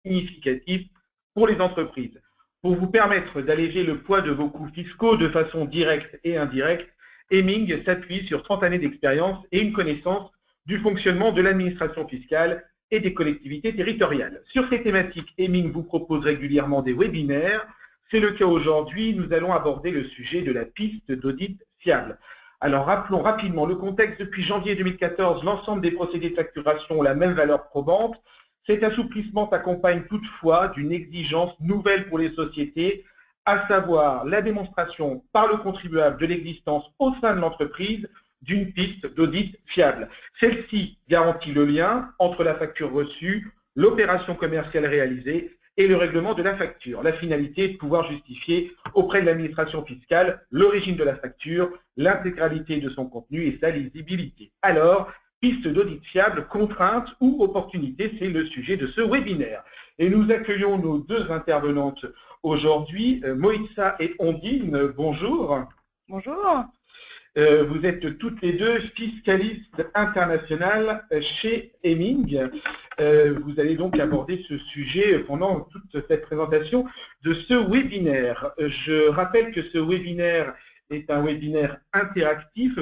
significatif pour les entreprises. Pour vous permettre d'alléger le poids de vos coûts fiscaux de façon directe et indirecte, Hemming s'appuie sur 30 années d'expérience et une connaissance du fonctionnement de l'administration fiscale et des collectivités territoriales. Sur ces thématiques, Hemming vous propose régulièrement des webinaires. C'est le cas aujourd'hui. Nous allons aborder le sujet de la piste d'audit fiable. Alors, rappelons rapidement le contexte. Depuis janvier 2014, l'ensemble des procédés de facturation ont la même valeur probante. Cet assouplissement s'accompagne toutefois d'une exigence nouvelle pour les sociétés, à savoir la démonstration par le contribuable de l'existence au sein de l'entreprise d'une piste d'audit fiable. Celle-ci garantit le lien entre la facture reçue, l'opération commerciale réalisée et le règlement de la facture. La finalité est de pouvoir justifier auprès de l'administration fiscale l'origine de la facture, l'intégralité de son contenu et sa lisibilité. Alors, piste d'audit fiable, contrainte ou opportunité, c'est le sujet de ce webinaire. Et nous accueillons nos deux intervenantes aujourd'hui, Moïtsa et Ondine. Bonjour. Bonjour. Vous êtes toutes les deux fiscalistes internationales chez Hemming. Vous allez donc aborder ce sujet pendant toute cette présentation de ce webinaire. Je rappelle que ce webinaire est un webinaire interactif.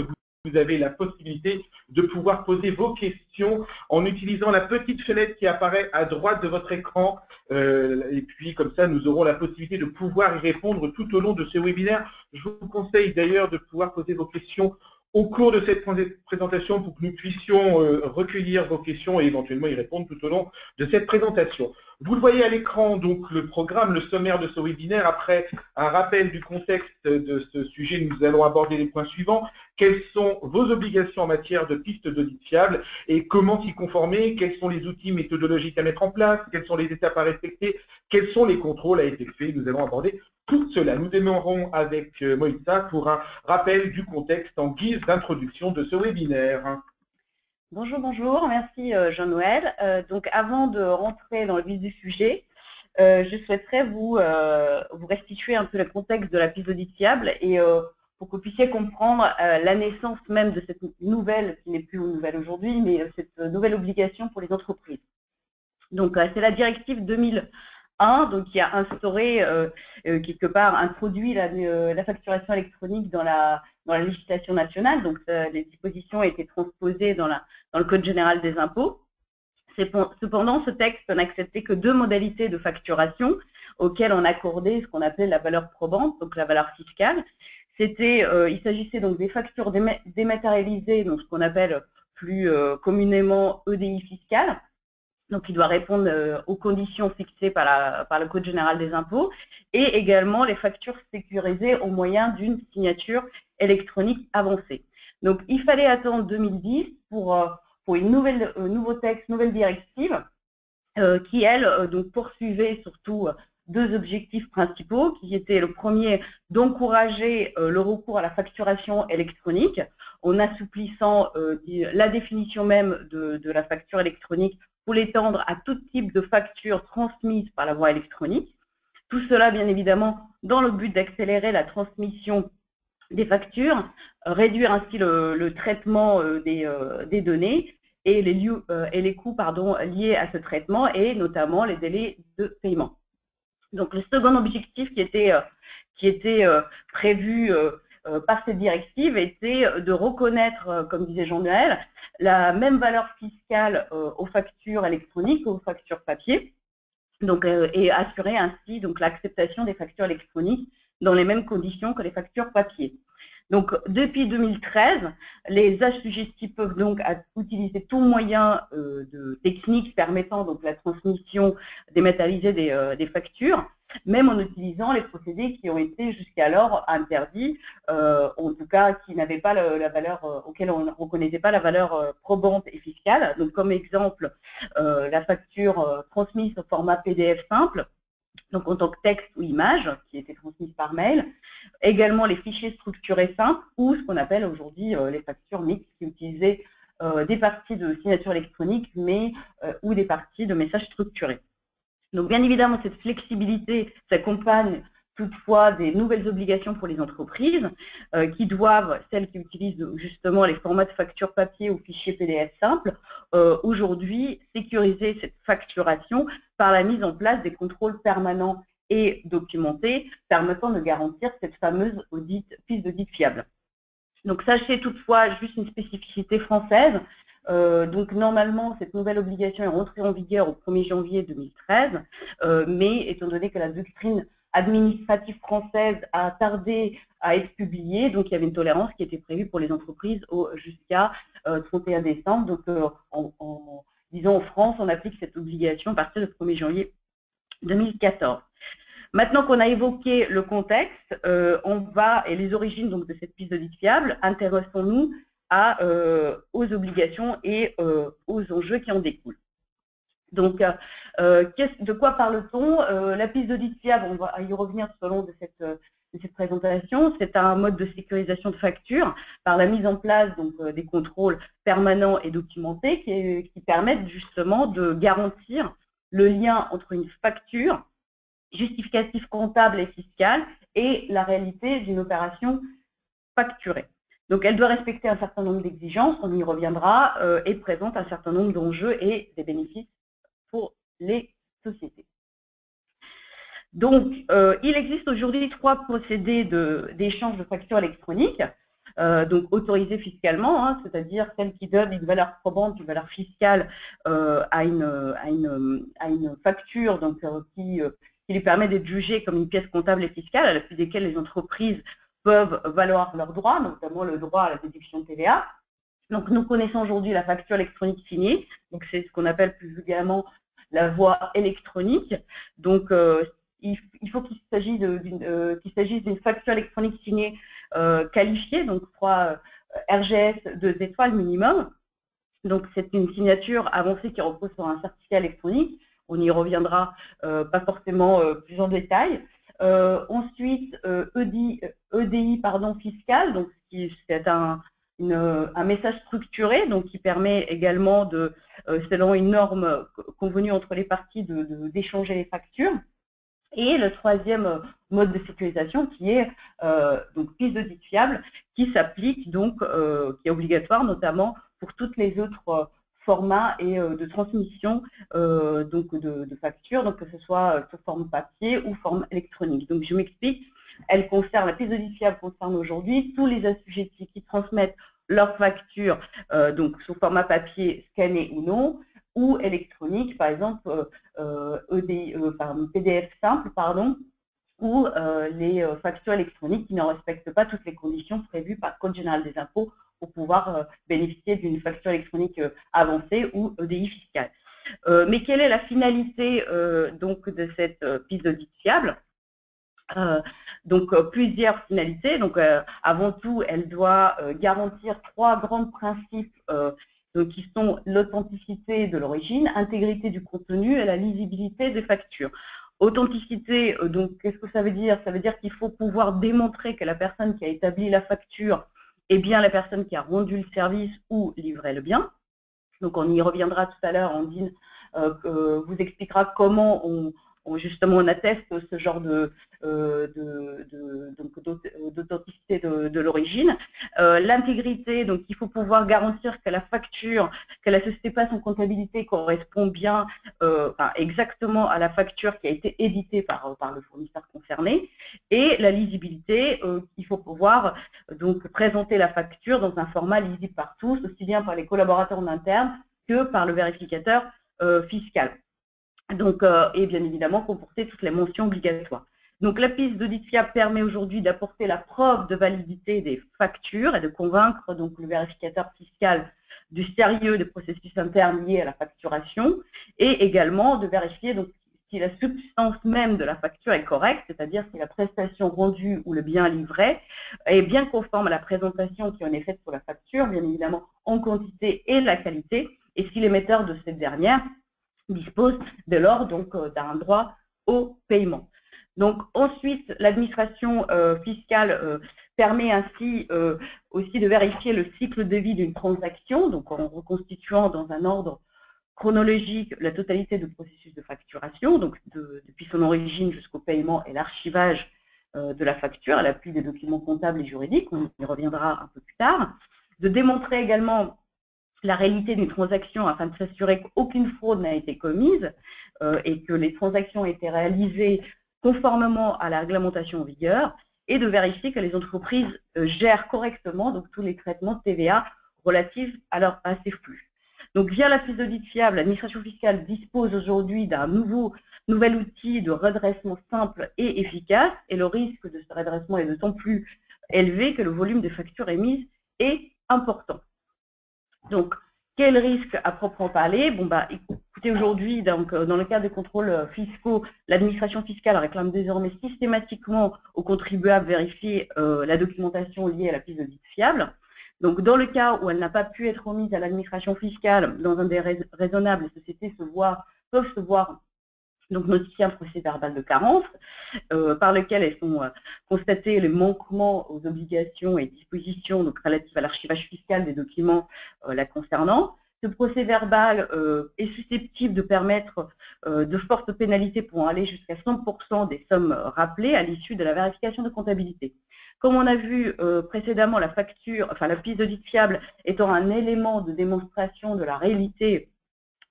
Vous avez la possibilité de pouvoir poser vos questions en utilisant la petite fenêtre qui apparaît à droite de votre écran. Et puis, comme ça, nous aurons la possibilité de pouvoir y répondre tout au long de ce webinaire. Je vous conseille d'ailleurs de pouvoir poser vos questions au cours de cette présentation pour que nous puissions recueillir vos questions et éventuellement y répondre tout au long de cette présentation. Vous le voyez à l'écran, donc le programme, le sommaire de ce webinaire. Après un rappel du contexte de ce sujet, nous allons aborder les points suivants. Quelles sont vos obligations en matière de pistes d'audit fiable et comment s'y conformer? Quels sont les outils méthodologiques à mettre en place? Quelles sont les étapes à respecter? Quels sont les contrôles à effectuer? Nous allons aborder tout cela. Nous démarrons avec Moïtsa pour un rappel du contexte en guise d'introduction de ce webinaire. Bonjour, bonjour. Merci Jean-Noël. Donc avant de rentrer dans le vif du sujet, je souhaiterais vous restituer un peu le contexte de la piste d'audit fiable et pour que vous puissiez comprendre la naissance même de cette nouvelle, qui n'est plus une nouvelle aujourd'hui, mais cette nouvelle obligation pour les entreprises. Donc c'est la directive 2001, donc qui a instauré, quelque part, introduit la facturation électronique dans la législation nationale. Donc les dispositions ont été transposées dans le Code général des impôts. Cependant, ce texte n'acceptait que deux modalités de facturation auxquelles on accordait ce qu'on appelait la valeur probante, donc la valeur fiscale. Il s'agissait donc des factures dématérialisées, donc ce qu'on appelle plus communément EDI fiscale. Donc, il doit répondre aux conditions fixées par le Code général des impôts, et également les factures sécurisées au moyen d'une signature électronique avancée. Donc, il fallait attendre 2010 pour une nouveau texte, nouvelle directive, qui, elle, donc poursuivait surtout deux objectifs principaux, qui étaient le premier, d'encourager le recours à la facturation électronique, en assouplissant la définition même de la facture électronique pour l'étendre à tout type de facture transmise par la voie électronique. Tout cela, bien évidemment, dans le but d'accélérer la transmission des factures, réduire ainsi le traitement des données et les coûts liés à ce traitement, et notamment les délais de paiement. Donc, le second objectif qui était prévu par cette directive était de reconnaître, comme disait Jean-Noël, la même valeur fiscale aux factures électroniques qu'aux factures papier, donc, et assurer ainsi l'acceptation des factures électroniques dans les mêmes conditions que les factures papier. Donc, depuis 2013, les assujettis peuvent donc utiliser tout moyen technique permettant donc la transmission dématérialisée des factures, même en utilisant les procédés qui ont été jusqu'alors interdits, en tout cas qui n'avaient pas la valeur, auxquels on ne reconnaissait pas la valeur probante et fiscale. Donc, comme exemple, la facture transmise au format PDF simple, donc en tant que texte ou image, qui était transmise par mail. Également les fichiers structurés simples, ou ce qu'on appelle aujourd'hui les factures mixtes, qui utilisaient des parties de signature électronique, mais ou des parties de messages structurés. Donc bien évidemment, cette flexibilité s'accompagne toutefois des nouvelles obligations pour les entreprises qui doivent, celles qui utilisent justement les formats de facture papier ou fichier PDF simple, aujourd'hui sécuriser cette facturation par la mise en place des contrôles permanents et documentés permettant de garantir cette fameuse piste d'audit fiable. Donc sachez toutefois, juste une spécificité française, donc normalement cette nouvelle obligation est rentrée en vigueur au 1er janvier 2013, mais étant donné que la doctrine administrative française a tardé à être publiée, donc il y avait une tolérance qui était prévue pour les entreprises jusqu'à 31 décembre. Donc disons en France, on applique cette obligation à partir du 1er janvier 2014. Maintenant qu'on a évoqué le contexte, et les origines donc, de cette piste d'audit fiable, intéressons-nous aux obligations et aux enjeux qui en découlent. Donc, de quoi parle-t-on? La piste d'audit fiable, on va y revenir tout au long de cette présentation, c'est un mode de sécurisation de factures par la mise en place donc, des contrôles permanents et documentés qui permettent justement de garantir le lien entre une facture justificatif comptable et fiscal et la réalité d'une opération facturée. Donc, elle doit respecter un certain nombre d'exigences, on y reviendra, et présente un certain nombre d'enjeux et des bénéfices pour les sociétés. Donc, il existe aujourd'hui 3 procédés d'échange de factures électroniques, donc autorisés fiscalement, hein, c'est-à-dire celles qui donnent une valeur probante, une valeur fiscale à une facture donc, qui lui permet d'être jugée comme une pièce comptable et fiscale, à l'appui desquelles les entreprises peuvent valoir leurs droits, notamment le droit à la déduction de TVA. Donc, nous connaissons aujourd'hui la facture électronique signée, donc c'est ce qu'on appelle plus vulgairement la voie électronique. Donc, il faut qu'il s'agisse d'une facture électronique signée qualifiée, donc 3 RGS 2 étoiles minimum. Donc, c'est une signature avancée qui repose sur un certificat électronique. On y reviendra pas forcément plus en détail. Ensuite, EDI fiscal, donc c'est un message structuré, donc qui permet également de, selon une norme convenue entre les parties, d'échanger les factures. Et le 3e mode de sécurisation qui est donc piste d'audit fiable, qui s'applique donc, qui est obligatoire notamment pour toutes les autres formats et de transmission donc de factures, donc que ce soit sous forme papier ou forme électronique. Donc je m'explique, la piste d'audit fiable concerne aujourd'hui tous les assujettis qui transmettent leurs factures donc sous format papier, scanné ou non, ou électronique, par exemple PDF simple, ou les factures électroniques qui ne respectent pas toutes les conditions prévues par le Code général des impôts pour pouvoir bénéficier d'une facture électronique avancée ou EDI fiscale. Mais quelle est la finalité donc de cette piste d'audit fiable? Donc plusieurs finalités. Donc avant tout, elle doit garantir 3 grands principes donc, qui sont l'authenticité de l'origine, intégrité du contenu et la lisibilité des factures. Authenticité, donc qu'est-ce que ça veut dire? Ça veut dire qu'il faut pouvoir démontrer que la personne qui a établi la facture est bien la personne qui a rendu le service ou livré le bien. Donc on y reviendra tout à l'heure, Andine vous expliquera comment justement on atteste ce genre d'authenticité de l'origine. L'intégrité, donc il faut pouvoir garantir que la facture, que la société passe en comptabilité correspond bien exactement à la facture qui a été éditée par le fournisseur concerné. Et la lisibilité, il faut pouvoir donc présenter la facture dans un format lisible par tous, aussi bien par les collaborateurs en interne que par le vérificateur fiscal. Donc, et bien évidemment comporter toutes les mentions obligatoires. Donc la piste d'audit fiable permet aujourd'hui d'apporter la preuve de validité des factures et de convaincre donc le vérificateur fiscal du sérieux des processus internes liés à la facturation, et également de vérifier donc si la substance même de la facture est correcte, c'est-à-dire si la prestation rendue ou le bien livré est bien conforme à la présentation qui en est faite sur la facture, bien évidemment en quantité et la qualité, et si l'émetteur de cette dernière dispose dès lors donc d'un droit au paiement. Donc ensuite, l'administration fiscale permet ainsi aussi de vérifier le cycle de vie d'une transaction, donc en reconstituant dans un ordre chronologique la totalité du processus de facturation, donc depuis son origine jusqu'au paiement et l'archivage de la facture, à l'appui des documents comptables et juridiques, on y reviendra un peu plus tard, de démontrer également la réalité d'une transaction afin de s'assurer qu'aucune fraude n'a été commise et que les transactions ont été réalisées conformément à la réglementation en vigueur, et de vérifier que les entreprises gèrent correctement donc, tous les traitements de TVA relatifs à ces flux. Donc, via la fiche d'audit fiable, l'administration fiscale dispose aujourd'hui d'un nouvel outil de redressement simple et efficace, et le risque de ce redressement est d'autant plus élevé que le volume des factures émises est important. Donc, quel risque à proprement parler? Bon, bah, écoutez, aujourd'hui, dans le cadre des contrôles fiscaux, l'administration fiscale réclame désormais systématiquement aux contribuables vérifier la documentation liée à la fiche d'audit fiable. Donc, dans le cas où elle n'a pas pu être remise à l'administration fiscale dans un délai raisonnable, les sociétés peuvent se voir donc notifier un procès-verbal de carence par lequel elles sont constatées les manquements aux obligations et dispositions donc, relatives à l'archivage fiscal des documents la concernant. Ce procès-verbal est susceptible de permettre de fortes pénalités pouvant aller jusqu'à 100% des sommes rappelées à l'issue de la vérification de comptabilité. Comme on a vu précédemment, la fiche d'audit fiable étant un élément de démonstration de la réalité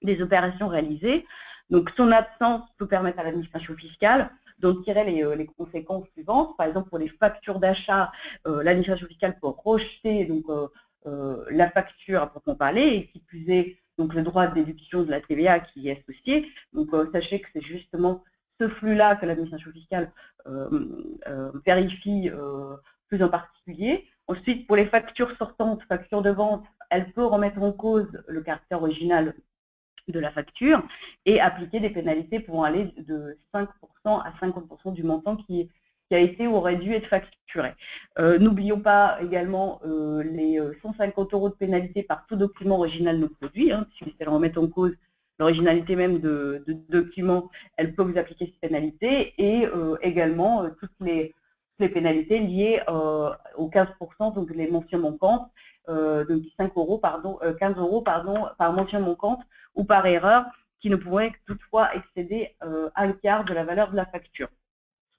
des opérations réalisées, donc son absence peut permettre à l'administration fiscale d'en tirer les conséquences suivantes. Par exemple, pour les factures d'achat, l'administration fiscale peut rejeter donc, la facture à proprement parler, et qui plus est donc, le droit de déduction de la TVA qui y est associé. Donc, sachez que c'est justement ce flux-là que l'administration fiscale vérifie plus en particulier. Ensuite, pour les factures sortantes, factures de vente, elle peut remettre en cause le caractère original de la facture et appliquer des pénalités pouvant aller de 5% à 50% du montant qui a été ou aurait dû être facturé. N'oublions pas également les 150 € de pénalité par tout document original non produit, si elle remet en cause l'originalité même de documents, elle peut vous appliquer cette pénalité, et également toutes les pénalités liées aux 15%, donc les mentions manquantes, donc 15 € par mention manquante ou par erreur, qui ne pourrait toutefois excéder un quart de la valeur de la facture.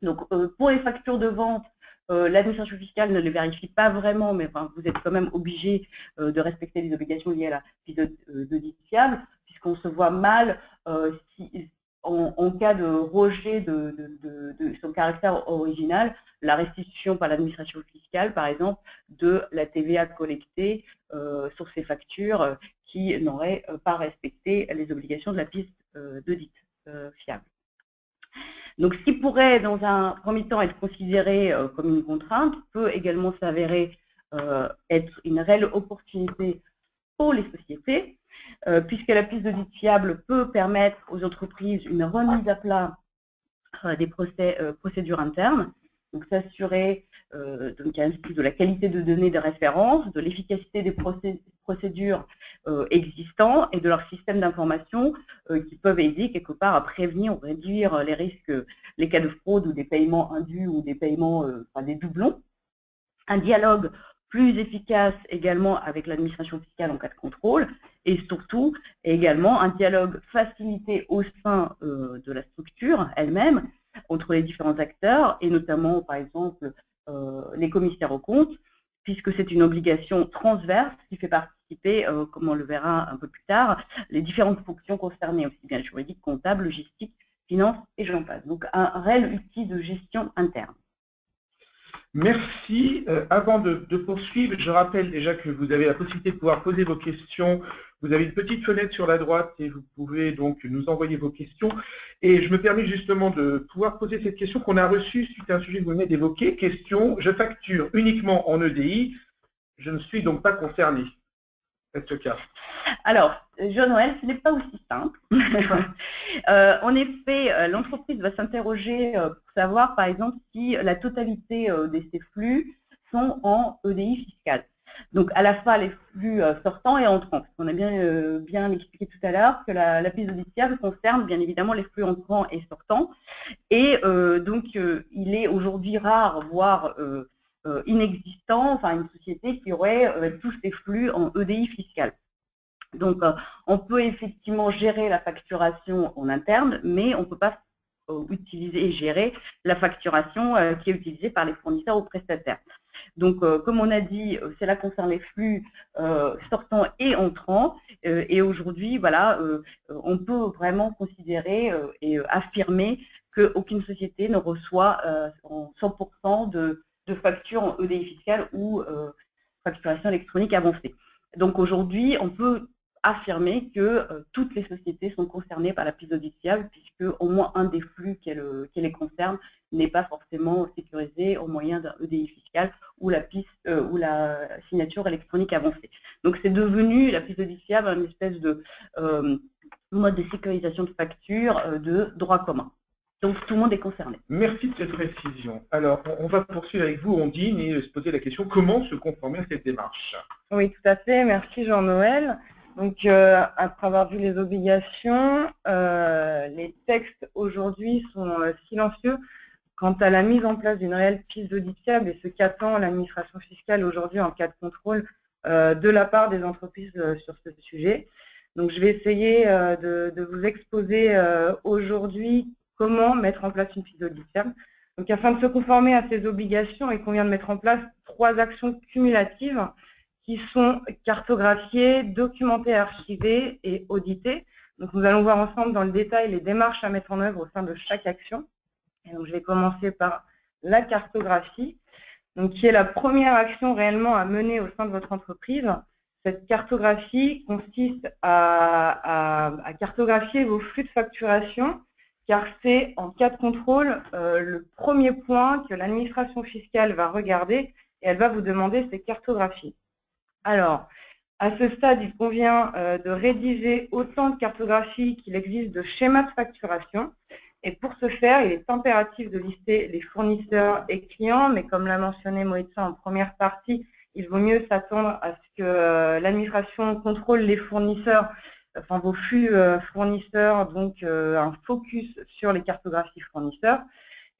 Donc, pour les factures de vente, l'administration fiscale ne les vérifie pas vraiment, mais enfin, vous êtes quand même obligé de respecter les obligations liées à la fiche d'audit fiable, puisqu'on se voit mal en cas de rejet de son caractère original, la restitution par l'administration fiscale, par exemple, de la TVA collectée sur ces factures qui n'auraient pas respecté les obligations de la fiche d'audit fiable. Donc, ce qui pourrait, dans un premier temps, être considéré comme une contrainte, peut également s'avérer être une réelle opportunité pour les sociétés, puisque la piste d'audit fiable peut permettre aux entreprises une remise à plat des procédures internes, donc s'assurer de la qualité de données de référence, de l'efficacité des procédures existants et de leur système d'information qui peuvent aider quelque part à prévenir ou réduire les risques, les cas de fraude ou des paiements indus ou des paiements, des doublons. Un dialogue plus efficace également avec l'administration fiscale en cas de contrôle, et surtout également un dialogue facilité au sein de la structure elle-même entre les différents acteurs, et notamment par exemple les commissaires aux comptes, puisque c'est une obligation transverse qui fait participer, comme on le verra un peu plus tard, les différentes fonctions concernées, aussi bien juridique, comptable, logistique, finance et j'en passe. Donc un réel outil de gestion interne. Merci. Avant de poursuivre, je rappelle déjà que vous avez la possibilité de pouvoir poser vos questions. Vous avez une petite fenêtre sur la droite et vous pouvez donc nous envoyer vos questions. Et je me permets justement de pouvoir poser cette question qu'on a reçue suite à un sujet que vous venez d'évoquer. Question, je facture uniquement en EDI, je ne suis donc pas concerné. Est-ce le cas? Alors, Jean-Noël, ce n'est pas aussi simple. En effet, l'entreprise va s'interroger pour savoir, par exemple, si la totalité de ces flux sont en EDI fiscal. Donc, à la fois les flux sortants et entrants. On a bien expliqué tout à l'heure que la piste d'audit fiable concerne bien évidemment les flux entrants et sortants. Et donc, il est aujourd'hui rare, voire inexistant, enfin une société qui aurait tous ces flux en EDI fiscal. Donc, on peut effectivement gérer la facturation en interne, mais on ne peut pas utiliser et gérer la facturation qui est utilisée par les fournisseurs ou prestataires. Donc, comme on a dit, cela concerne les flux sortants et entrants. Et aujourd'hui, voilà, on peut vraiment considérer et affirmer qu'aucune société ne reçoit 100% de factures en EDI fiscale ou facturation électronique avancée. Donc aujourd'hui, on peut affirmer que toutes les sociétés sont concernées par la piste d'audit fiable, puisque au moins un des flux qui les concerne n'est pas forcément sécurisé au moyen d'un EDI fiscal ou la signature électronique avancée. Donc c'est devenu la piste d'audit fiable une espèce de mode de sécurisation de facture de droit commun. Donc tout le monde est concerné. Merci de cette précision. Alors, on va poursuivre avec vous, Ondine, et se poser la question, comment se conformer à cette démarche? Oui, tout à fait. Merci Jean-Noël. Donc, après avoir vu les obligations, les textes aujourd'hui sont silencieux quant à la mise en place d'une réelle piste d'audit fiable et ce qu'attend l'administration fiscale aujourd'hui en cas de contrôle de la part des entreprises sur ce sujet. Donc, je vais essayer de vous exposer aujourd'hui comment mettre en place une piste d'audit fiable. Donc, afin de se conformer à ces obligations, il convient de mettre en place 3 actions cumulatives qui sont cartographiées, documentées, archivées et auditées. Donc, nous allons voir ensemble dans le détail les démarches à mettre en œuvre au sein de chaque action. Et donc, je vais commencer par la cartographie, donc, qui est la première action réellement à mener au sein de votre entreprise. Cette cartographie consiste à cartographier vos flux de facturation, car c'est en cas de contrôle le premier point que l'administration fiscale va regarder et elle va vous demander ces cartographies. Alors, à ce stade, il convient de rédiger autant de cartographies qu'il existe de schémas de facturation. Et pour ce faire, il est impératif de lister les fournisseurs et clients, mais comme l'a mentionné Moïtsa en première partie, il vaut mieux s'attendre à ce que l'administration contrôle les fournisseurs, enfin vos flux fournisseurs, donc un focus sur les cartographies fournisseurs,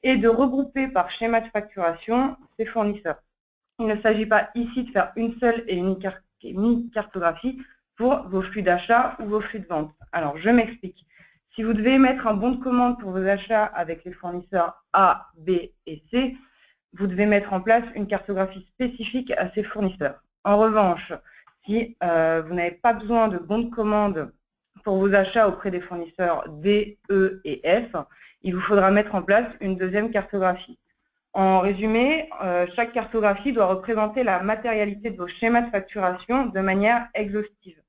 et de regrouper par schéma de facturation ces fournisseurs. Il ne s'agit pas ici de faire une seule et unique cartographie pour vos flux d'achat ou vos flux de vente. Alors, je m'explique. Si vous devez mettre un bon de commande pour vos achats avec les fournisseurs A, B et C, vous devez mettre en place une cartographie spécifique à ces fournisseurs. En revanche, si vous n'avez pas besoin de bon de commande pour vos achats auprès des fournisseurs D, E et F, il vous faudra mettre en place une deuxième cartographie. En résumé, chaque cartographie doit représenter la matérialité de vos schémas de facturation de manière exhaustive.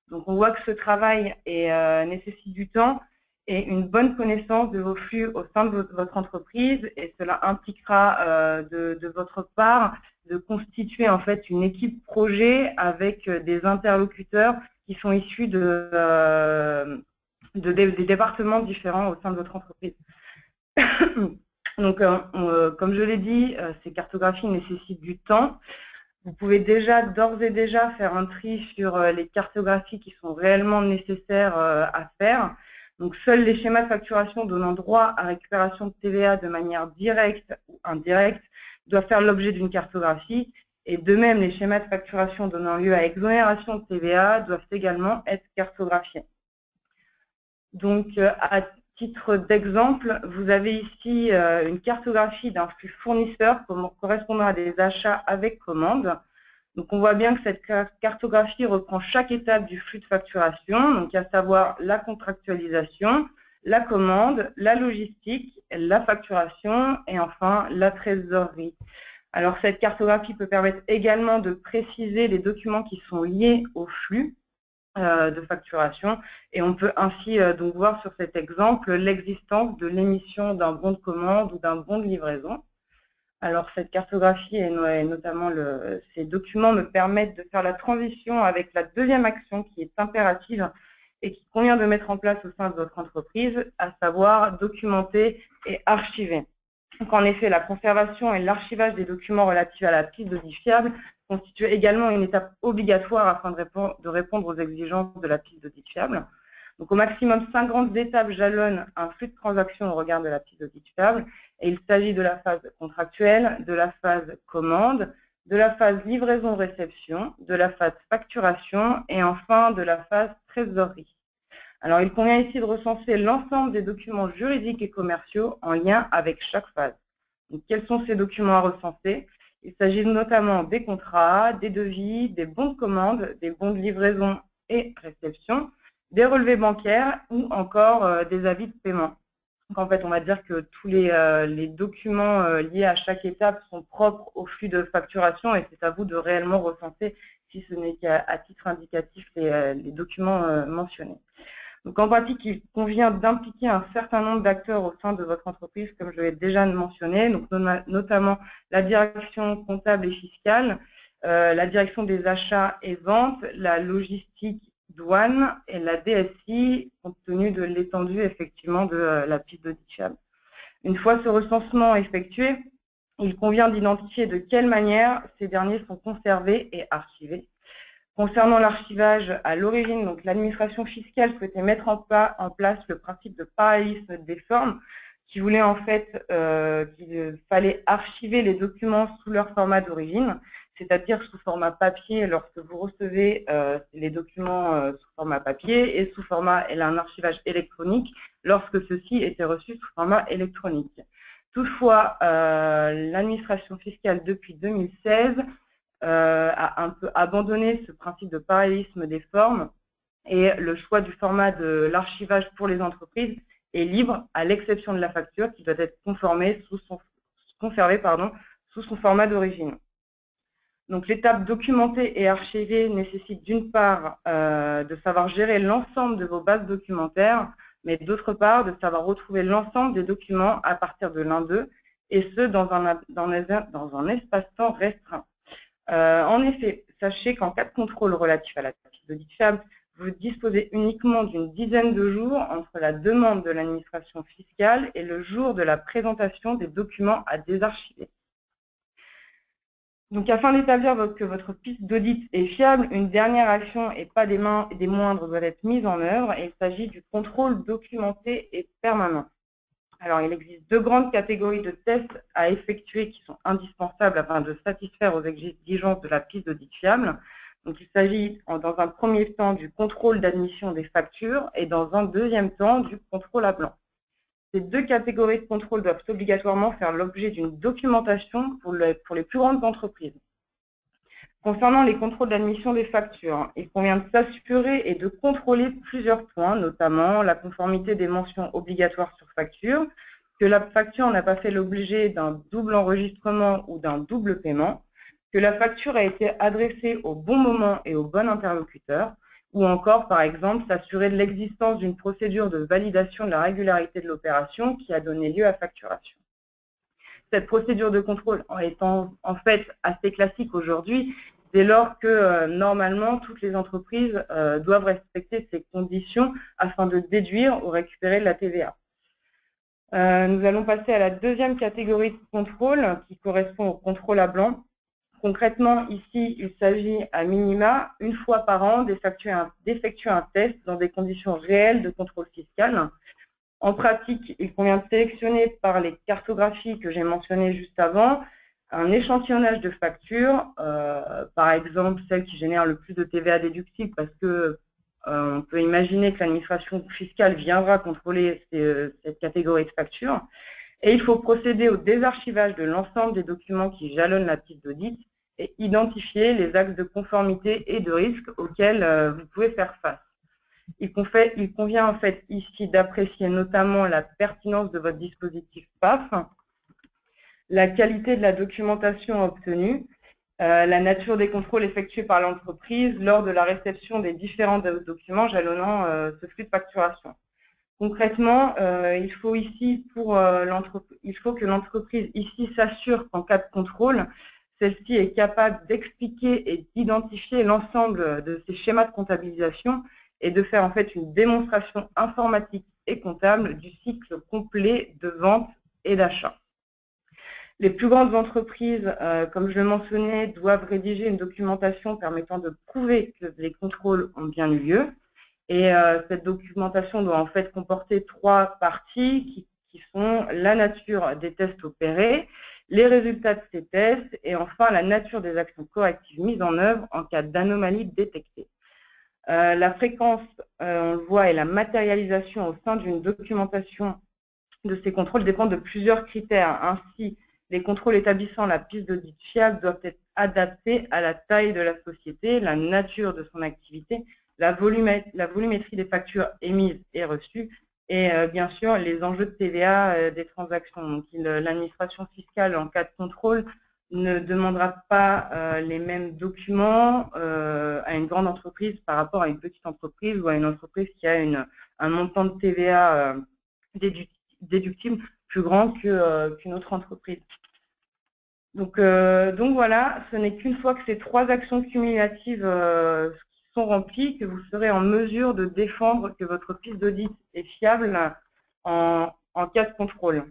Donc, on voit que ce travail nécessite du temps et une bonne connaissance de vos flux au sein de votre entreprise, et cela impliquera de votre part de constituer en fait une équipe projet avec des interlocuteurs qui sont issus des départements différents au sein de votre entreprise. Donc, comme je l'ai dit, ces cartographies nécessitent du temps. Vous pouvez d'ores et déjà faire un tri sur les cartographies qui sont réellement nécessaires à faire. Donc, seuls les schémas de facturation donnant droit à récupération de TVA de manière directe ou indirecte doivent faire l'objet d'une cartographie. Et de même, les schémas de facturation donnant lieu à exonération de TVA doivent également être cartographiés. Donc, à titre d'exemple, vous avez ici une cartographie d'un flux fournisseur correspondant à des achats avec commande. Donc, on voit bien que cette cartographie reprend chaque étape du flux de facturation, donc à savoir la contractualisation, la commande, la logistique, la facturation et enfin la trésorerie. Alors, cette cartographie peut permettre également de préciser les documents qui sont liés au flux de facturation, et on peut ainsi donc voir sur cet exemple l'existence de l'émission d'un bon de commande ou d'un bon de livraison. Alors, cette cartographie et notamment ces documents me permettent de faire la transition avec la deuxième action qui est impérative et qui convient de mettre en place au sein de votre entreprise, à savoir documenter et archiver. Donc, en effet, la conservation et l'archivage des documents relatifs à la piste d'audit fiable constitue également une étape obligatoire afin de répondre aux exigences de la piste d'audit fiable. Donc, au maximum, 5 grandes étapes jalonnent un flux de transactions au regard de la piste d'audit fiable. Et il s'agit de la phase contractuelle, de la phase commande, de la phase livraison-réception, de la phase facturation et enfin de la phase trésorerie. Alors, il convient ici de recenser l'ensemble des documents juridiques et commerciaux en lien avec chaque phase. Donc, quels sont ces documents à recenser? Il s'agit notamment des contrats, des devis, des bons de commande, des bons de livraison et réception, des relevés bancaires ou encore des avis de paiement. Donc, en fait, on va dire que tous les documents liés à chaque étape sont propres au flux de facturation et c'est à vous de réellement recenser, si ce n'est qu'à titre indicatif, les documents mentionnés. Donc, en pratique, il convient d'impliquer un certain nombre d'acteurs au sein de votre entreprise, comme je l'ai déjà mentionné, donc notamment la direction comptable et fiscale, la direction des achats et ventes, la logistique, douane et la DSI, compte tenu de l'étendue effectivement de la piste d'audit fiable. Une fois ce recensement effectué, il convient d'identifier de quelle manière ces derniers sont conservés et archivés. Concernant l'archivage, à l'origine, donc l'administration fiscale souhaitait mettre en place le principe de parallélisme des formes, qui voulait en fait qu'il fallait archiver les documents sous leur format d'origine, c'est-à-dire sous format papier lorsque vous recevez les documents sous format papier et sous format et un archivage électronique lorsque ceux-ci étaient reçus sous format électronique. Toutefois, l'administration fiscale depuis 2016 a un peu abandonné ce principe de parallélisme des formes et le choix du format de l'archivage pour les entreprises est libre, à l'exception de la facture qui doit être conservée sous son format d'origine. Donc l'étape documentée et archivée nécessite d'une part de savoir gérer l'ensemble de vos bases documentaires, mais d'autre part de savoir retrouver l'ensemble des documents à partir de l'un d'eux, et ce dans un espace-temps restreint. En effet, sachez qu'en cas de contrôle relatif à la piste d'audit fiable, vous disposez uniquement d'une dizaine de jours entre la demande de l'administration fiscale et le jour de la présentation des documents à désarchiver. Donc, afin d'établir que votre piste d'audit est fiable, une dernière action et pas des moindres doit être mise en œuvre, et il s'agit du contrôle documenté et permanent. Alors, il existe deux grandes catégories de tests à effectuer qui sont indispensables afin de satisfaire aux exigences de la piste d'audit fiable. Donc, il s'agit dans un premier temps du contrôle d'admission des factures et dans un deuxième temps du contrôle à blanc. Ces deux catégories de contrôle doivent obligatoirement faire l'objet d'une documentation pour les plus grandes entreprises. Concernant les contrôles d'admission des factures, il convient de s'assurer et de contrôler plusieurs points, notamment la conformité des mentions obligatoires sur facture, que la facture n'a pas fait l'objet d'un double enregistrement ou d'un double paiement, que la facture a été adressée au bon moment et au bon interlocuteur, ou encore, par exemple, s'assurer de l'existence d'une procédure de validation de la régularité de l'opération qui a donné lieu à facturation. Cette procédure de contrôle étant en fait assez classique aujourd'hui, dès lors que normalement toutes les entreprises doivent respecter ces conditions afin de déduire ou récupérer de la TVA. Nous allons passer à la deuxième catégorie de contrôle qui correspond au contrôle à blanc. Concrètement, ici, il s'agit à minima, une fois par an, d'effectuer un test dans des conditions réelles de contrôle fiscal. En pratique, il convient de sélectionner par les cartographies que j'ai mentionnées juste avant un échantillonnage de factures, par exemple celles qui génèrent le plus de TVA déductible parce que on peut imaginer que l'administration fiscale viendra contrôler cette catégorie de factures. Et il faut procéder au désarchivage de l'ensemble des documents qui jalonnent la piste d'audit et identifier les axes de conformité et de risque auxquels vous pouvez faire face. Il convient en fait ici d'apprécier notamment la pertinence de votre dispositif PAF, la qualité de la documentation obtenue, la nature des contrôles effectués par l'entreprise lors de la réception des différents documents jalonnant ce flux de facturation. Concrètement, il faut que l'entreprise ici s'assure qu'en cas de contrôle, celle-ci est capable d'expliquer et d'identifier l'ensemble de ces schémas de comptabilisation et de faire en fait une démonstration informatique et comptable du cycle complet de vente et d'achat. Les plus grandes entreprises, comme je le mentionnais, doivent rédiger une documentation permettant de prouver que les contrôles ont bien eu lieu. Et cette documentation doit en fait comporter trois parties qui sont la nature des tests opérés, les résultats de ces tests et enfin la nature des actions correctives mises en œuvre en cas d'anomalie détectée. La fréquence, on le voit, et la matérialisation au sein d'une documentation de ces contrôles dépendent de plusieurs critères. Ainsi, les contrôles établissant la piste d'audit fiable doivent être adaptés à la taille de la société, la nature de son activité, la volumétrie des factures émises et reçues, et bien sûr les enjeux de TVA des transactions. Donc l'administration fiscale, en cas de contrôle, ne demandera pas les mêmes documents à une grande entreprise par rapport à une petite entreprise ou à une entreprise qui a un montant de TVA déductible plus grand qu'une autre entreprise. Donc voilà, ce n'est qu'une fois que ces 3 actions cumulatives sont remplies que vous serez en mesure de défendre que votre piste d'audit est fiable en cas de contrôle.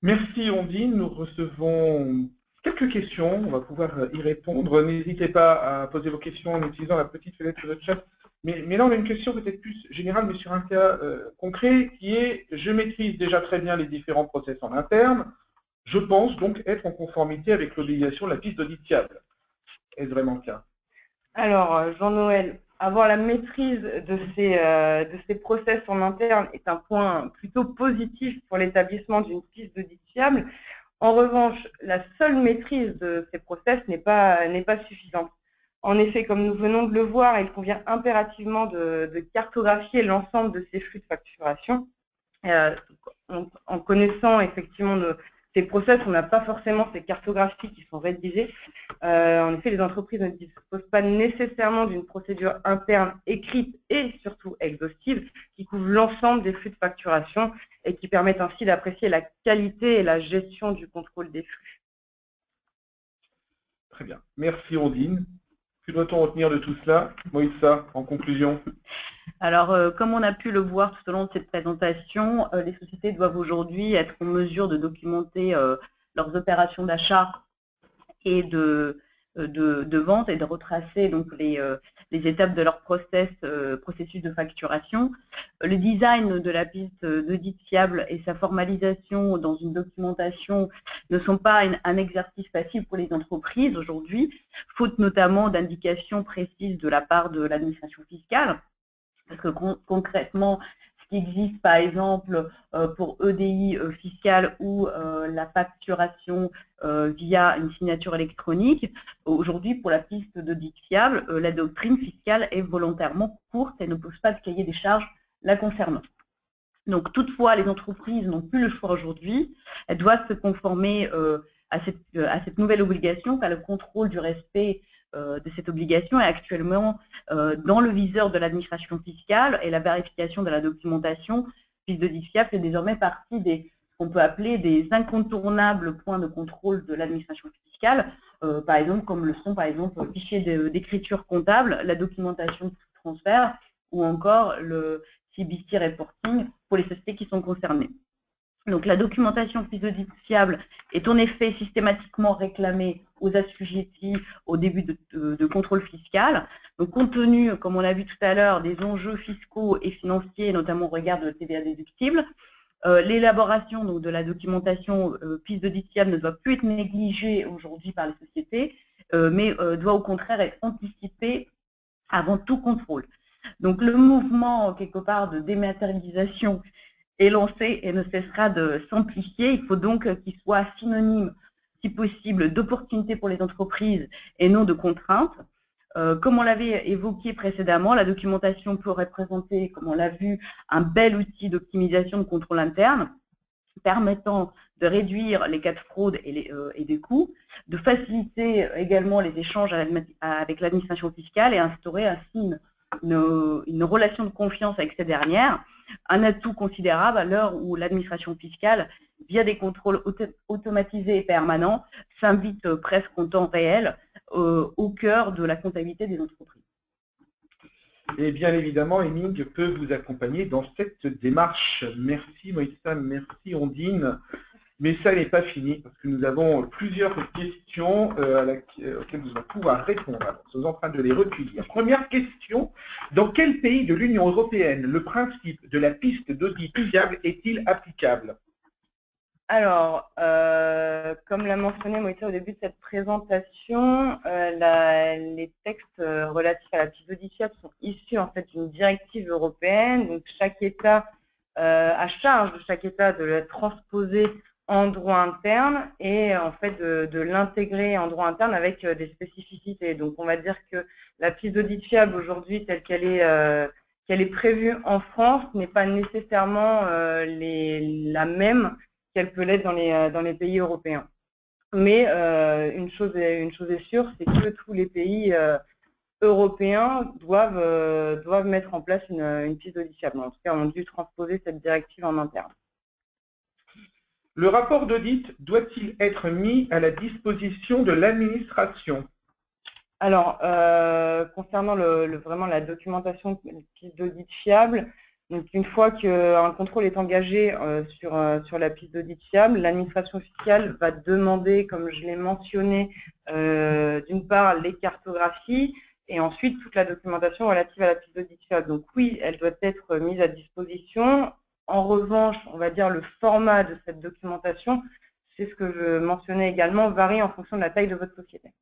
Merci Ondine, nous recevons quelques questions, on va pouvoir y répondre. N'hésitez pas à poser vos questions en utilisant la petite fenêtre de chat. Mais là, on a une question peut-être plus générale, mais sur un cas concret, qui est « Je maîtrise déjà très bien les différents process en interne, je pense donc être en conformité avec l'obligation de la piste d'audit fiable. » Est-ce vraiment le cas? Alors, Jean-Noël, avoir la maîtrise de ces process en interne est un point plutôt positif pour l'établissement d'une piste d'audit fiable. En revanche, la seule maîtrise de ces process n'est pas suffisante. En effet, comme nous venons de le voir, il convient impérativement de cartographier l'ensemble de ces flux de facturation. En connaissant effectivement ces process, on n'a pas forcément ces cartographies qui sont rédigées. En effet, les entreprises ne disposent pas nécessairement d'une procédure interne écrite et surtout exhaustive qui couvre l'ensemble des flux de facturation et qui permettent ainsi d'apprécier la qualité et la gestion du contrôle des flux. Très bien. Merci Ondine. Que doit-on retenir de tout cela? Moïsa, en conclusion. Alors, comme on a pu le voir tout au long de cette présentation, les sociétés doivent aujourd'hui être en mesure de documenter leurs opérations d'achat et de vente et de retracer donc les étapes de leur processus de facturation. Le design de la piste d'audit fiable et sa formalisation dans une documentation ne sont pas un exercice facile pour les entreprises aujourd'hui, faute notamment d'indications précises de la part de l'administration fiscale. Parce que concrètement, ce qui existe par exemple pour EDI fiscale ou la facturation via une signature électronique, aujourd'hui pour la piste d'audit fiable, la doctrine fiscale est volontairement courte et ne pose pas de cahier des charges la concernant. Donc toutefois, les entreprises n'ont plus le choix aujourd'hui, elles doivent se conformer à cette nouvelle obligation car le contrôle du respect de cette obligation est actuellement dans le viseur de l'administration fiscale et la vérification de la documentation piste d'audit fiable fait désormais partie des qu'on peut appeler des incontournables points de contrôle de l'administration fiscale, par exemple comme le sont par exemple le fichier d'écriture comptable, la documentation de transfert ou encore le CBC reporting pour les sociétés qui sont concernées. Donc la documentation piste d'audit fiable est en effet systématiquement réclamée aux assujettis au début de contrôle fiscal. Donc compte tenu, comme on l'a vu tout à l'heure, des enjeux fiscaux et financiers, notamment au regard de la TVA déductible, l'élaboration de la documentation piste d'audit fiable ne doit plus être négligée aujourd'hui par les sociétés, mais doit au contraire être anticipée avant tout contrôle. Donc le mouvement, quelque part, de dématérialisation est lancé et ne cessera de s'amplifier. Il faut donc qu'il soit synonyme, si possible, d'opportunité pour les entreprises et non de contraintes. Comme on l'avait évoqué précédemment, la documentation peut représenter, comme on l'a vu, un bel outil d'optimisation de contrôle interne, permettant de réduire les cas de fraude et des coûts, de faciliter également les échanges avec l'administration fiscale et instaurer ainsi une relation de confiance avec cette dernière, un atout considérable à l'heure où l'administration fiscale, via des contrôles automatisés et permanents, s'invite presque en temps réel au cœur de la comptabilité des entreprises. Et bien évidemment, Heming peut vous accompagner dans cette démarche. Merci Moïsa, merci Ondine. Mais ça n'est pas fini, parce que nous avons plusieurs questions auxquelles vous allez pouvoir répondre. Alors, nous sommes en train de les recueillir. Première question, dans quel pays de l'Union européenne le principe de la piste d'audit fiable est-il applicable? Alors, comme l'a mentionné Moïse au début de cette présentation, les textes relatifs à la PIS fiable sont issus en fait d'une directive européenne. Donc chaque État, à charge de chaque État de la transposer en droit interne et en fait de l'intégrer en droit interne avec des spécificités. Donc on va dire que la PIS fiable aujourd'hui telle qu'elle est prévue en France n'est pas nécessairement la même qu'elle peut l'être dans les pays européens. Mais une chose est sûre, c'est que tous les pays européens doivent mettre en place une PIS fiable. En tout cas, ont dû transposer cette directive en interne. Le rapport d'audit doit-il être mis à la disposition de l'administration? Alors, concernant vraiment la documentation PIS d'audit fiable, donc une fois qu'un contrôle est engagé sur la PIS d'audit fiable, l'administration fiscale va demander, comme je l'ai mentionné, d'une part les cartographies et ensuite toute la documentation relative à la PIS d'audit fiable. Donc oui, elle doit être mise à disposition. En revanche, on va dire le format de cette documentation, c'est ce que je mentionnais également, varie en fonction de la taille de votre société.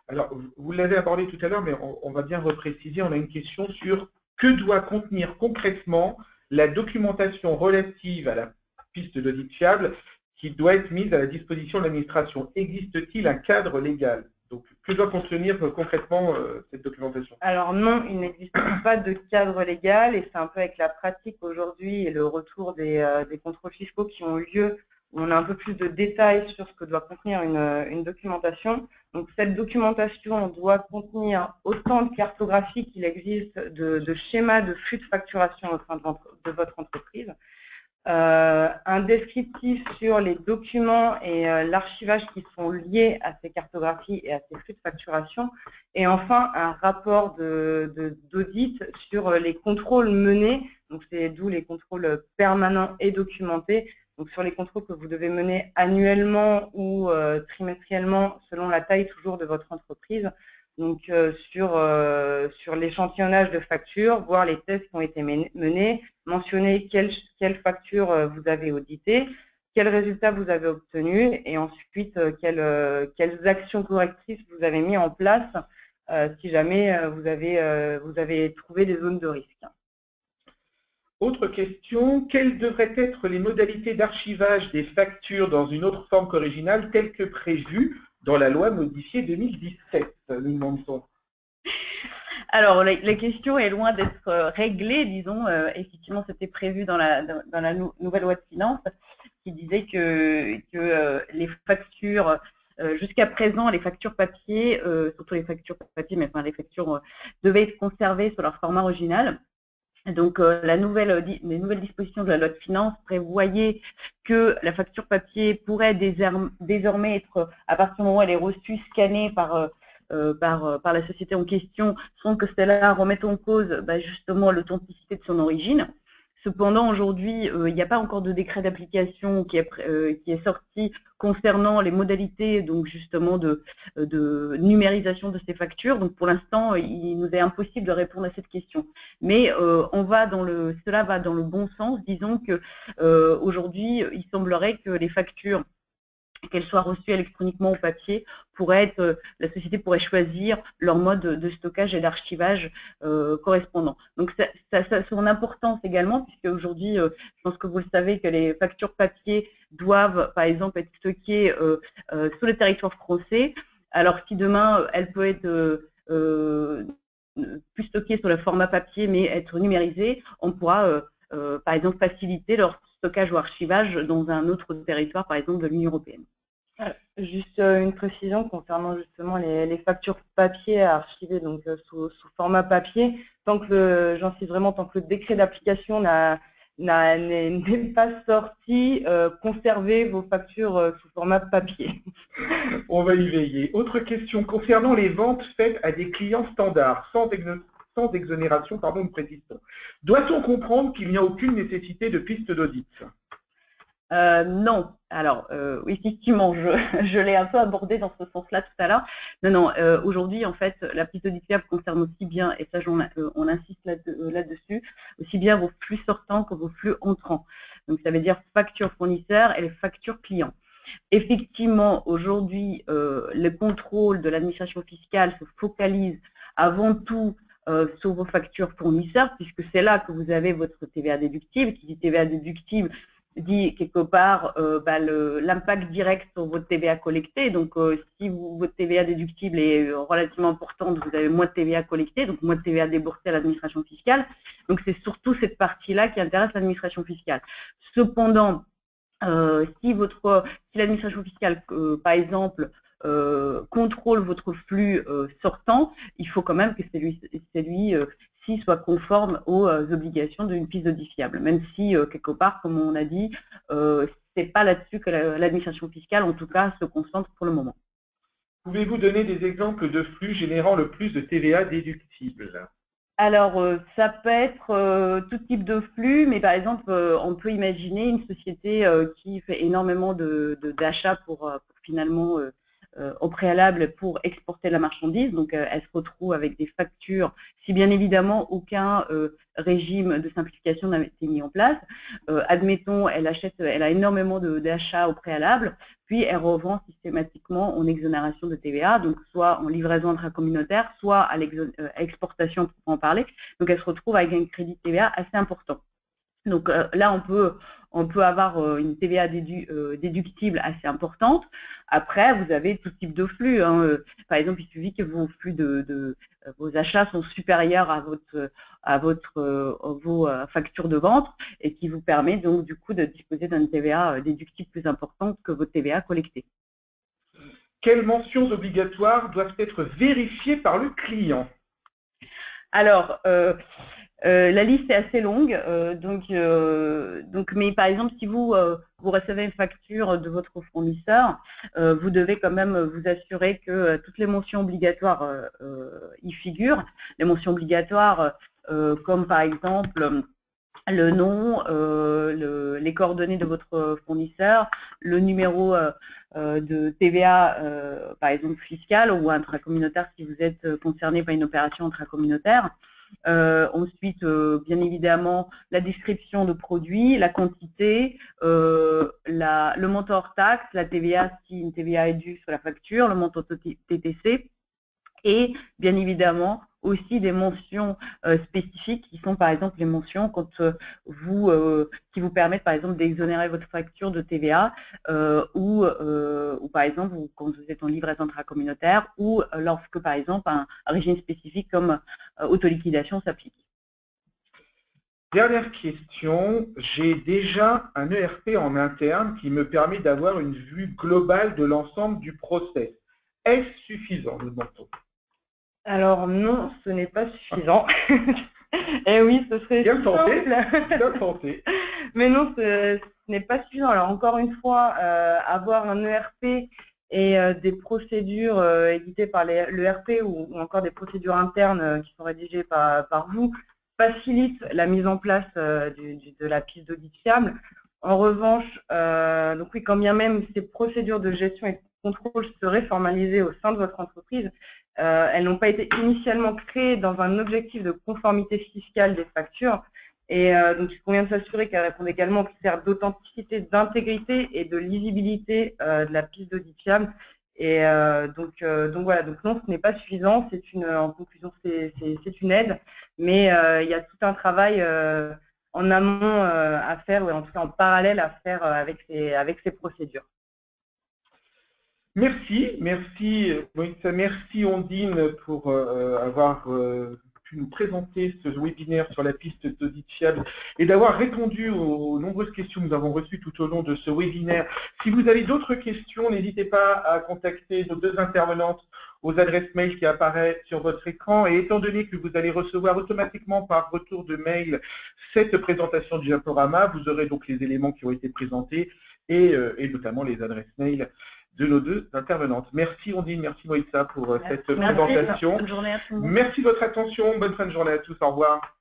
Alors, vous l'avez abordé tout à l'heure, mais on va bien repréciser. On a une question sur que doit contenir concrètement la documentation relative à la piste d'audit fiable qui doit être mise à la disposition de l'administration. Existe-t-il un cadre légal? Donc, que doit contenir concrètement cette documentation? Alors non, il n'existe pas de cadre légal et c'est un peu avec la pratique aujourd'hui et le retour des contrôles fiscaux qui ont eu lieu où on a un peu plus de détails sur ce que doit contenir une documentation. Donc cette documentation doit contenir autant de cartographie qu'il existe de schémas de flux de facturation au sein de votre entreprise. Un descriptif sur les documents et l'archivage qui sont liés à ces cartographies et à ces flux de facturation, et enfin un rapport d'audit sur les contrôles menés, donc c'est d'où les contrôles permanents et documentés, donc sur les contrôles que vous devez mener annuellement ou trimestriellement selon la taille toujours de votre entreprise. Donc sur l'échantillonnage de factures, voir les tests qui ont été menés, mentionner quelles factures vous avez auditées, quels résultats vous avez obtenus et ensuite quelles actions correctrices vous avez mis en place si jamais vous avez trouvé des zones de risque. Autre question, quelles devraient être les modalités d'archivage des factures dans une autre forme qu'originale telle que prévue dans la loi modifiée 2017, nous demandons. Alors, la question est loin d'être réglée, disons. Effectivement, c'était prévu dans la nouvelle loi de finances qui disait que les factures, jusqu'à présent, les factures papier, surtout les factures papier, mais enfin les factures devaient être conservées sur leur format original. Donc, les nouvelles dispositions de la loi de finances prévoyaient que la facture papier pourrait désormais être, à partir du moment où elle est reçue, scannée par la société en question, sans que cela remette en cause justement l'authenticité de son origine. Cependant, aujourd'hui, il n'y a pas encore de décret d'application qui est sorti concernant les modalités donc justement de numérisation de ces factures. Donc pour l'instant, il nous est impossible de répondre à cette question. Mais cela va dans le bon sens. Disons que aujourd'hui, il semblerait que les factures, qu'elles soient reçues électroniquement ou papier, la société pourrait choisir leur mode de stockage et d'archivage correspondant. Donc ça a son importance également, puisque aujourd'hui, je pense que vous le savez, que les factures papier doivent, par exemple, être stockées sur le territoire français. Alors si demain, elle peut être plus stockée sur le format papier, mais être numérisée, on pourra, par exemple, faciliter leur stockage ou archivage dans un autre territoire, par exemple, de l'Union européenne. Juste une précision concernant justement les factures papier à archiver donc sous format papier. J'insiste vraiment, tant que le décret d'application n'est pas sorti, conservez vos factures sous format papier. On va y veiller. Autre question concernant les ventes faites à des clients standards, sans exonération, nous précisons. Doit-on comprendre qu'il n'y a aucune nécessité de piste d'audit? Non. Alors, effectivement, je l'ai un peu abordé dans ce sens-là tout à l'heure. Non, aujourd'hui, en fait, la piste d'audit fiable concerne aussi bien, et ça, on insiste là-dessus, aussi bien vos flux sortants que vos flux entrants. Donc, ça veut dire facture fournisseur et les factures clients. Effectivement, aujourd'hui, le contrôle de l'administration fiscale se focalise avant tout sur vos factures fournisseurs, puisque c'est là que vous avez votre TVA déductible. Qui dit TVA déductible dit quelque part l'impact direct sur votre TVA collectée. Donc, si votre TVA déductible est relativement importante, vous avez moins de TVA collectée, donc moins de TVA déboursée à l'administration fiscale. Donc, c'est surtout cette partie-là qui intéresse l'administration fiscale. Cependant, si l'administration fiscale, par exemple, contrôle votre flux sortant, il faut quand même que celui-ci soit conforme aux obligations d'une PIS fiable, même si, quelque part, comme on a dit, c'est pas là-dessus que l'administration fiscale, en tout cas, se concentre pour le moment. Pouvez-vous donner des exemples de flux générant le plus de TVA déductible? Alors, ça peut être tout type de flux, mais par exemple, on peut imaginer une société qui fait énormément d'achats pour finalement, au préalable, pour exporter la marchandise. Donc, elle se retrouve avec des factures, si bien évidemment aucun régime de simplification n'a été mis en place. Admettons, elle a énormément d'achats au préalable, puis elle revend systématiquement en exonération de TVA, donc soit en livraison intracommunautaire, soit à l'exportation pour en parler. Donc elle se retrouve avec un crédit de TVA assez important. Donc là, on peut avoir une TVA déductible assez importante. Après, vous avez tout type de flux. Par exemple, il suffit que vos flux vos achats sont supérieurs à vos factures de vente et qui vous permet donc du coup de disposer d'un TVA déductible plus important que votre TVA collectée. Quelles mentions obligatoires doivent être vérifiées par le client? Alors, la liste est assez longue, mais par exemple, si vous recevez une facture de votre fournisseur, vous devez quand même vous assurer que toutes les mentions obligatoires y figurent. Les mentions obligatoires, comme par exemple le nom, les coordonnées de votre fournisseur, le numéro de TVA, par exemple fiscal ou intracommunautaire si vous êtes concerné par une opération intracommunautaire. Ensuite, bien évidemment, la description de produit, la quantité, le montant hors taxe, la TVA si une TVA est due sur la facture, le montant TTC et bien évidemment aussi des mentions spécifiques qui sont par exemple les mentions quand qui vous permettent par exemple d'exonérer votre facture de TVA ou par exemple quand vous êtes en livraison intracommunautaire ou lorsque par exemple un régime spécifique comme autoliquidation s'applique. Dernière question, j'ai déjà un ERP en interne qui me permet d'avoir une vue globale de l'ensemble du process. Est-ce suffisant, nous demandons? Alors non, ce n'est pas suffisant. Eh oui, ce serait bien tenté, simple. Bien tenté. Mais non, ce n'est pas suffisant. Alors encore une fois, avoir un ERP et des procédures éditées par l'ERP ou encore des procédures internes qui sont rédigées par vous facilite la mise en place de la PIS d'audit fiable. En revanche, donc oui, quand bien même ces procédures de gestion et de contrôle seraient formalisées au sein de votre entreprise, elles n'ont pas été initialement créées dans un objectif de conformité fiscale des factures. Et donc, il convient de s'assurer qu'elles répondent également aux critères d'authenticité, d'intégrité et de lisibilité de la PIS d'audit fiable. Et donc voilà, donc non, ce n'est pas suffisant. En conclusion, c'est une aide, mais il y a tout un travail en amont à faire, ou en tout cas en parallèle à faire avec ces procédures. Merci Moïta, merci Ondine pour avoir pu nous présenter ce webinaire sur la piste d'audit fiable et d'avoir répondu aux nombreuses questions que nous avons reçues tout au long de ce webinaire. Si vous avez d'autres questions, n'hésitez pas à contacter nos deux intervenantes aux adresses mail qui apparaissent sur votre écran. Et étant donné que vous allez recevoir automatiquement par retour de mail cette présentation du Japorama, vous aurez donc les éléments qui ont été présentés et notamment les adresses mail de nos deux intervenantes. Merci Ondine, merci Moïta pour cette présentation. Bonne journée à tout le monde. Merci de votre attention, bonne fin de journée à tous, au revoir.